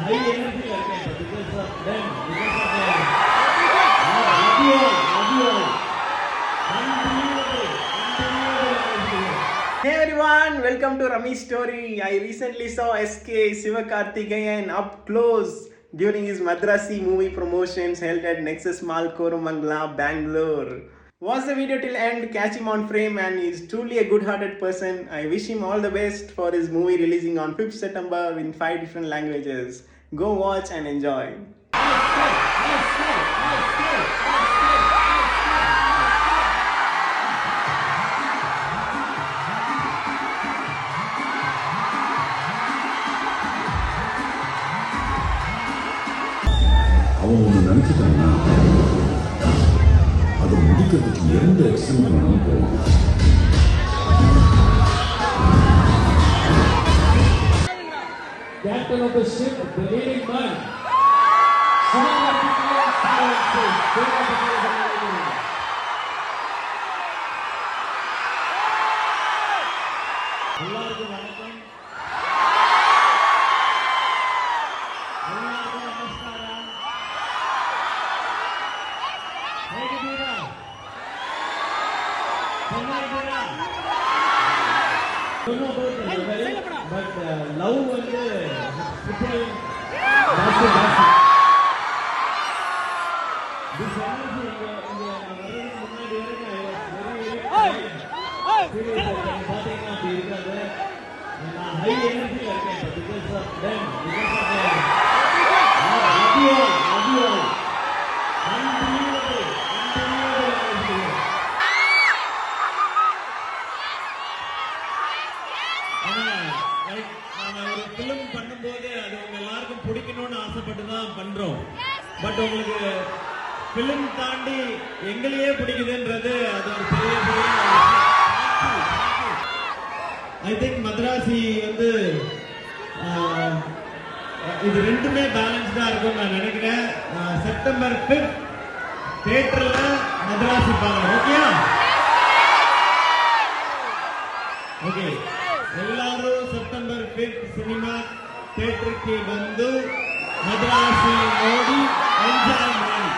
high energy because of them, because of them. Love you all, love you all. Unbelievable, unbelievable. Hey everyone, welcome to Rami's story. I recently saw SK Sivakarthikeyan up close during his Madrasi movie promotions held at Nexus Mall, Koramangala, Bangalore. Watch the video till end, catch him on frame, and he's truly a good-hearted person. I wish him all the best for his movie releasing on 5th September in 5 different languages. Go watch and enjoy. அவன் ஒன்று நினைச்சிட்டான்னா அதை முடிக்கிறதுக்கு எந்த extreme வேணாலும் போகும். Captain of the ship, the leading man. எல்லாருக்கும் வணக்கம். எல்லாருக்கும் நமஸ்காரம். ಹೇಗಿದ್ದೀರಾ? ಚೆನ್ನಾಗಿದ್ದೀರಾ? Don't know about the level, but love வந்து people ಜಾಸ್ತಿ. This energy இங்க வர்றதுக்கு முன்னாடி வரைக்கும் பாத்தீங்கன்னா அப்படி இருக்காது. நான் ஹை எனர்ஜில இருக்கேன் because of them, because of them. Love you all, love you all. Unbelievable, unbelievable energy. நாம ஒரு film பண்ணும்போது அது உங்க எல்லாருக்கும் பிடிக்கணும்னு ஆசைப்பட்டு தான் பண்றோம். பட் உங்களுக்கு film தாண்டி எங்களையே பிடிக்குதுன்றது அது ஒரு பெரிய ஐ திங்க் மദ്രാசி வந்து இது ரெண்டுமே பேலன்ஸ்டா இருக்கும் நான் நினைக்கிறேன். செப்டம்பர் 5th தியேட்டர்ல மദ്രാசி பாருங்க. ஓகேயா? ஓகே, எல்லாரும் செப்டம்பர் 5th ಸಿನಿಮಾ ಥಿಯೇಟರ್ಗೆ ಬಂದು ಮದ್ರಾಸಿ ನೋಡಿ ಎಂಜಾಯ್ ಮಾಡಿ.